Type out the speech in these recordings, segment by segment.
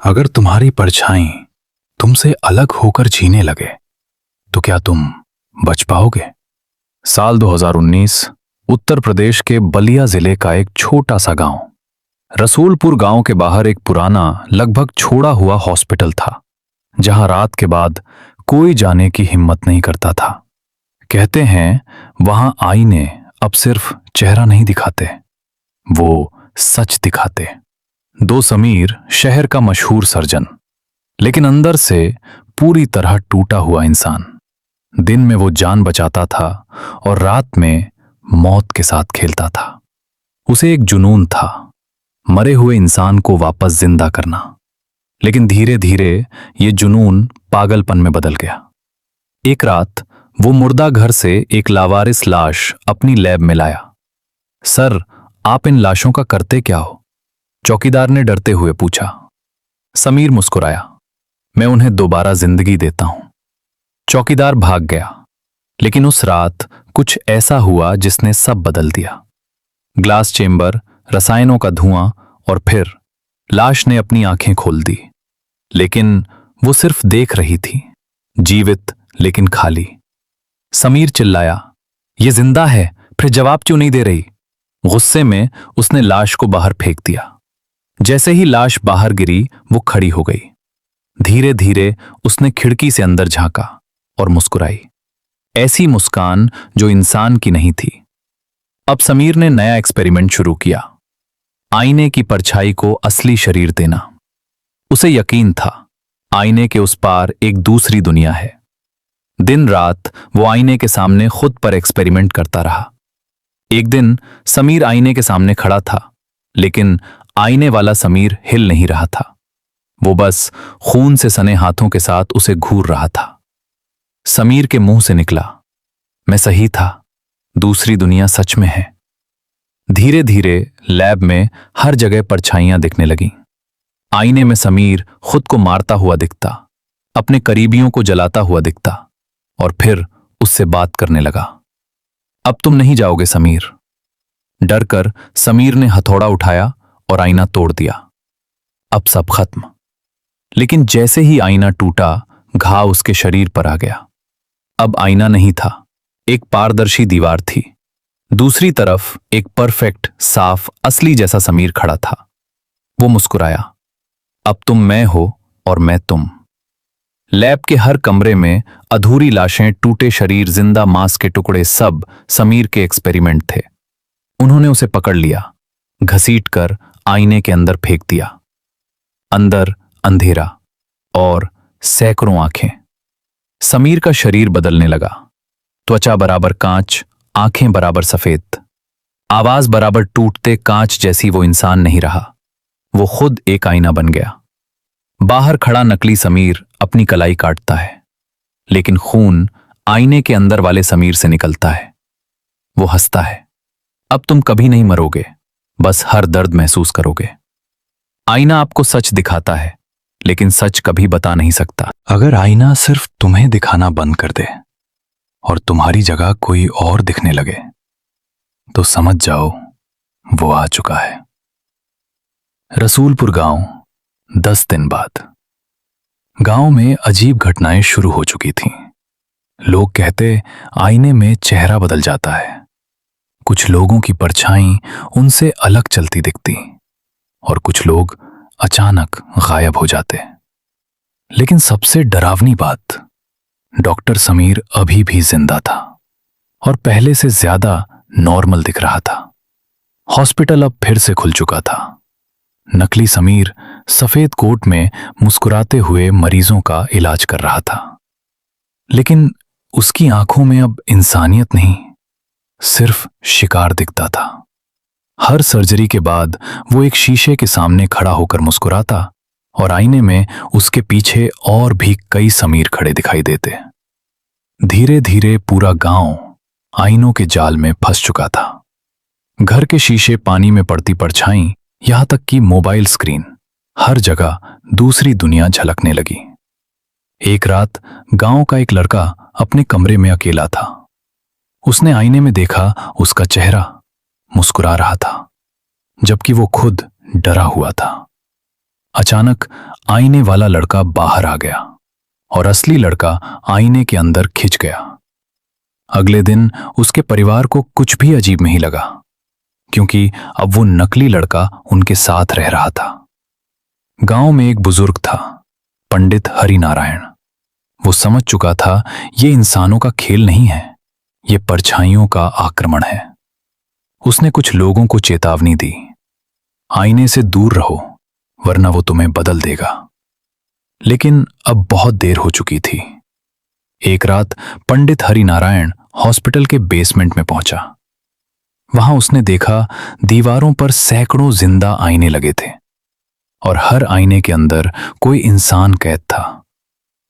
अगर तुम्हारी परछाई तुमसे अलग होकर जीने लगे तो क्या तुम बच पाओगे? साल 2019, उत्तर प्रदेश के बलिया जिले का एक छोटा सा गांव। रसूलपुर गांव के बाहर एक पुराना, लगभग छोड़ा हुआ हॉस्पिटल था, जहां रात के बाद कोई जाने की हिम्मत नहीं करता था। कहते हैं वहां आईने अब सिर्फ चेहरा नहीं दिखाते, वो सच दिखाते। दो समीर, शहर का मशहूर सर्जन, लेकिन अंदर से पूरी तरह टूटा हुआ इंसान। दिन में वो जान बचाता था और रात में मौत के साथ खेलता था। उसे एक जुनून था, मरे हुए इंसान को वापस जिंदा करना। लेकिन धीरे धीरे ये जुनून पागलपन में बदल गया। एक रात वो मुर्दा घर से एक लावारिस लाश अपनी लैब में लाया। सर, आप इन लाशों का करते क्या हो? चौकीदार ने डरते हुए पूछा। समीर मुस्कुराया। मैं उन्हें दोबारा जिंदगी देता हूं। चौकीदार भाग गया, लेकिन उस रात कुछ ऐसा हुआ जिसने सब बदल दिया। ग्लास चेंबर, रसायनों का धुआं और फिर लाश ने अपनी आंखें खोल दी। लेकिन वो सिर्फ देख रही थी, जीवित लेकिन खाली। समीर चिल्लाया, ये जिंदा है, फिर जवाब क्यों नहीं दे रही? गुस्से में उसने लाश को बाहर फेंक दिया। जैसे ही लाश बाहर गिरी, वो खड़ी हो गई। धीरे धीरे उसने खिड़की से अंदर झांका और मुस्कुराई, ऐसी मुस्कान जो इंसान की नहीं थी। अब समीर ने नया एक्सपेरिमेंट शुरू किया, आईने की परछाई को असली शरीर देना। उसे यकीन था आईने के उस पार एक दूसरी दुनिया है। दिन रात वो आईने के सामने खुद पर एक्सपेरिमेंट करता रहा। एक दिन समीर आईने के सामने खड़ा था, लेकिन आईने वाला समीर हिल नहीं रहा था। वो बस खून से सने हाथों के साथ उसे घूर रहा था। समीर के मुंह से निकला, मैं सही था, दूसरी दुनिया सच में है। धीरे धीरे लैब में हर जगह परछाइयां दिखने लगीं। आईने में समीर खुद को मारता हुआ दिखता, अपने करीबियों को जलाता हुआ दिखता, और फिर उससे बात करने लगा। अब तुम नहीं जाओगे समीर। डरकर समीर ने हथौड़ा उठाया और आईना तोड़ दिया। अब सब खत्म। लेकिन जैसे ही आईना टूटा, घाव उसके शरीर पर आ गया। अब आईना नहीं था, एक पारदर्शी दीवार थी। दूसरी तरफ एक परफेक्ट, साफ, असली जैसा समीर खड़ा था। वो मुस्कुराया, अब तुम मैं हो और मैं तुम। लैब के हर कमरे में अधूरी लाशें, टूटे शरीर, जिंदा मांस के टुकड़े, सब समीर के एक्सपेरिमेंट थे। उन्होंने उसे पकड़ लिया, घसीटकर आईने के अंदर फेंक दिया। अंदर अंधेरा और सैकड़ों आंखें। समीर का शरीर बदलने लगा, त्वचा बराबर कांच, आंखें बराबर सफेद, आवाज बराबर टूटते कांच जैसी। वो इंसान नहीं रहा, वो खुद एक आईना बन गया। बाहर खड़ा नकली समीर अपनी कलाई काटता है, लेकिन खून आईने के अंदर वाले समीर से निकलता है। वो हंसता है, अब तुम कभी नहीं मरोगे, बस हर दर्द महसूस करोगे। आईना आपको सच दिखाता है, लेकिन सच कभी बता नहीं सकता। अगर आईना सिर्फ तुम्हें दिखाना बंद कर दे और तुम्हारी जगह कोई और दिखने लगे, तो समझ जाओ वो आ चुका है। रसूलपुर गांव। 10 दिन बाद गांव में अजीब घटनाएं शुरू हो चुकी थीं। लोग कहते आईने में चेहरा बदल जाता है, कुछ लोगों की परछाई उनसे अलग चलती दिखती, और कुछ लोग अचानक गायब हो जाते। लेकिन सबसे डरावनी बात, डॉक्टर समीर अभी भी जिंदा था और पहले से ज्यादा नॉर्मल दिख रहा था। हॉस्पिटल अब फिर से खुल चुका था। नकली समीर सफेद कोट में मुस्कुराते हुए मरीजों का इलाज कर रहा था, लेकिन उसकी आंखों में अब इंसानियत नहीं, सिर्फ शिकार दिखता था। हर सर्जरी के बाद वो एक शीशे के सामने खड़ा होकर मुस्कुराता, और आईने में उसके पीछे और भी कई समीर खड़े दिखाई देते। धीरे धीरे पूरा गांव आईनों के जाल में फंस चुका था। घर के शीशे, पानी में पड़ती परछाई, यहां तक कि मोबाइल स्क्रीन, हर जगह दूसरी दुनिया झलकने लगी। एक रात गांव का एक लड़का अपने कमरे में अकेला था। उसने आईने में देखा उसका चेहरा, मुस्कुरा रहा था, जबकि वो खुद डरा हुआ था। अचानक आईने वाला लड़का बाहर आ गया और असली लड़का आईने के अंदर खिंच गया। अगले दिन उसके परिवार को कुछ भी अजीब नहीं लगा, क्योंकि अब वो नकली लड़का उनके साथ रह रहा था। गांव में एक बुजुर्ग था, पंडित हरिनारायण। वो समझ चुका था ये इंसानों का खेल नहीं है, ये परछाइयों का आक्रमण है। उसने कुछ लोगों को चेतावनी दी, आईने से दूर रहो वरना वो तुम्हें बदल देगा। लेकिन अब बहुत देर हो चुकी थी। एक रात पंडित हरिनारायण हॉस्पिटल के बेसमेंट में पहुंचा। वहां उसने देखा दीवारों पर सैकड़ों जिंदा आईने लगे थे और हर आईने के अंदर कोई इंसान कैद था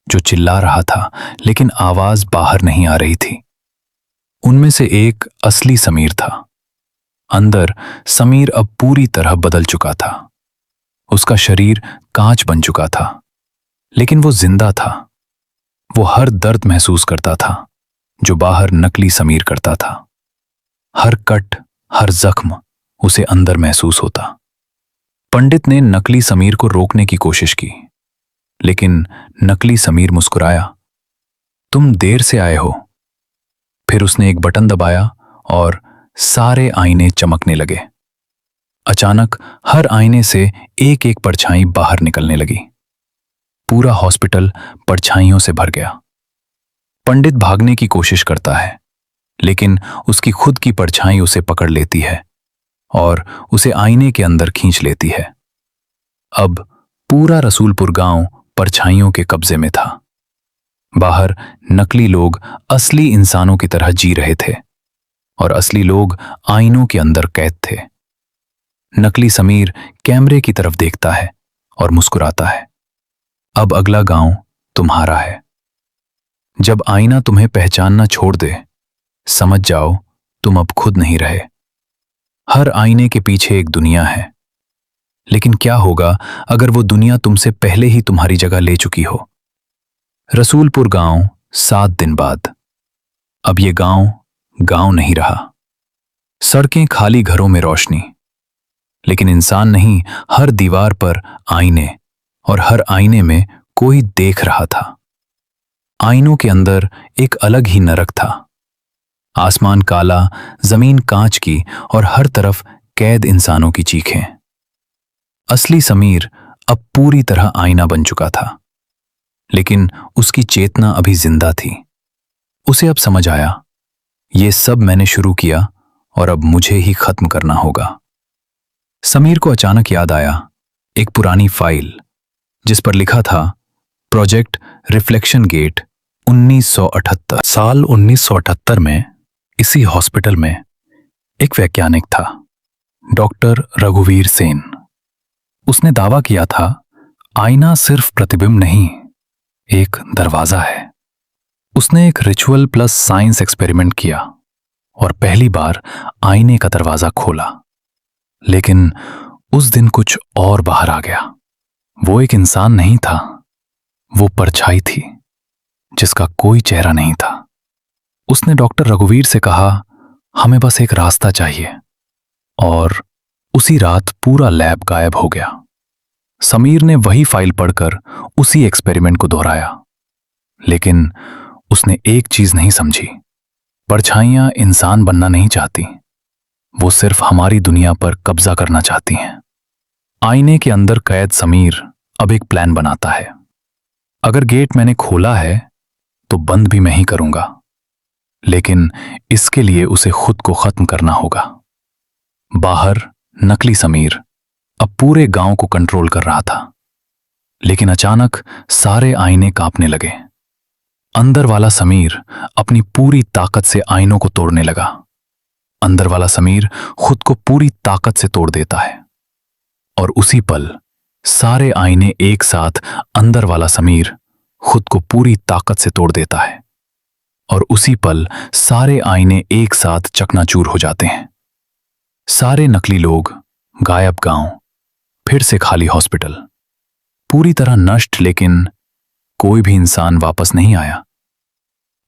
जो चिल्ला रहा था, लेकिन आवाज बाहर नहीं आ रही थी। उनमें से एक असली समीर था। अंदर समीर अब पूरी तरह बदल चुका था। उसका शरीर कांच बन चुका था, लेकिन वो जिंदा था। वो हर दर्द महसूस करता था जो बाहर नकली समीर करता था। हर कट, हर जख्म उसे अंदर महसूस होता। पंडित ने नकली समीर को रोकने की कोशिश की, लेकिन नकली समीर मुस्कुराया, तुम देर से आए हो। फिर उसने एक बटन दबाया और सारे आईने चमकने लगे। अचानक हर आईने से एक एक परछाई बाहर निकलने लगी। पूरा हॉस्पिटल परछाइयों से भर गया। पंडित भागने की कोशिश करता है, लेकिन उसकी खुद की परछाई उसे पकड़ लेती है और उसे आईने के अंदर खींच लेती है। अब पूरा रसूलपुर गांव परछाइयों के कब्जे में था। बाहर नकली लोग असली इंसानों की तरह जी रहे थे और असली लोग आईनों के अंदर कैद थे। नकली समीर कैमरे की तरफ देखता है और मुस्कुराता है, अब अगला गांव तुम्हारा है। जब आईना तुम्हें पहचानना छोड़ दे, समझ जाओ तुम अब खुद नहीं रहे। हर आईने के पीछे एक दुनिया है, लेकिन क्या होगा अगर वो दुनिया तुमसे पहले ही तुम्हारी जगह ले चुकी हो? रसूलपुर गांव 7 दिन बाद। अब ये गांव गांव नहीं रहा। सड़कें खाली, घरों में रोशनी, लेकिन इंसान नहीं। हर दीवार पर आईने और हर आईने में कोई देख रहा था। आईनों के अंदर एक अलग ही नरक था। आसमान काला, जमीन कांच की और हर तरफ कैद इंसानों की चीखें। असली समीर अब पूरी तरह आईना बन चुका था, लेकिन उसकी चेतना अभी जिंदा थी। उसे अब समझ आया, ये सब मैंने शुरू किया और अब मुझे ही खत्म करना होगा। समीर को अचानक याद आया एक पुरानी फाइल जिस पर लिखा था प्रोजेक्ट रिफ्लेक्शन गेट 1978। साल 1978 में इसी हॉस्पिटल में एक वैज्ञानिक था, डॉक्टर रघुवीर सेन। उसने दावा किया था आईना सिर्फ प्रतिबिंब नहीं, एक दरवाजा है। उसने एक रिचुअल प्लस साइंस एक्सपेरिमेंट किया और पहली बार आईने का दरवाजा खोला। लेकिन उस दिन कुछ और बाहर आ गया। वो एक इंसान नहीं था, वो परछाई थी जिसका कोई चेहरा नहीं था। उसने डॉक्टर रघुवीर से कहा, हमें बस एक रास्ता चाहिए। और उसी रात पूरा लैब गायब हो गया। समीर ने वही फाइल पढ़कर उसी एक्सपेरिमेंट को दोहराया, लेकिन उसने एक चीज नहीं समझी, परछाइयां इंसान बनना नहीं चाहती, वो सिर्फ हमारी दुनिया पर कब्जा करना चाहती हैं। आईने के अंदर कैद समीर अब एक प्लान बनाता है। अगर गेट मैंने खोला है तो बंद भी मैं ही करूंगा, लेकिन इसके लिए उसे खुद को खत्म करना होगा। बाहर नकली समीर अब पूरे गांव को कंट्रोल कर रहा था, लेकिन अचानक सारे आईने कांपने लगे। अंदर वाला समीर अपनी पूरी ताकत से आईनों को तोड़ने लगा। अंदर वाला समीर खुद को पूरी ताकत से तोड़ देता है और उसी पल सारे आईने एक साथ अंदर वाला समीर खुद को पूरी ताकत से तोड़ देता है और उसी पल सारे आईने एक साथ चकनाचूर हो जाते हैं। सारे नकली लोग गायब, गांव फिर से खाली, हॉस्पिटल पूरी तरह नष्ट, लेकिन कोई भी इंसान वापस नहीं आया।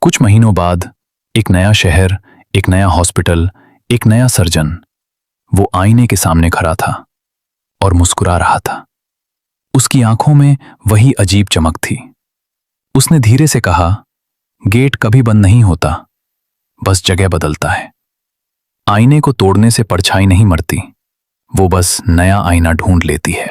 कुछ महीनों बाद एक नया शहर, एक नया हॉस्पिटल, एक नया सर्जन, वो आईने के सामने खड़ा था और मुस्कुरा रहा था। उसकी आंखों में वही अजीब चमक थी। उसने धीरे से कहा, गेट कभी बंद नहीं होता, बस जगह बदलता है। आईने को तोड़ने से परछाई नहीं मरती, वो बस नया आईना ढूंढ लेती है।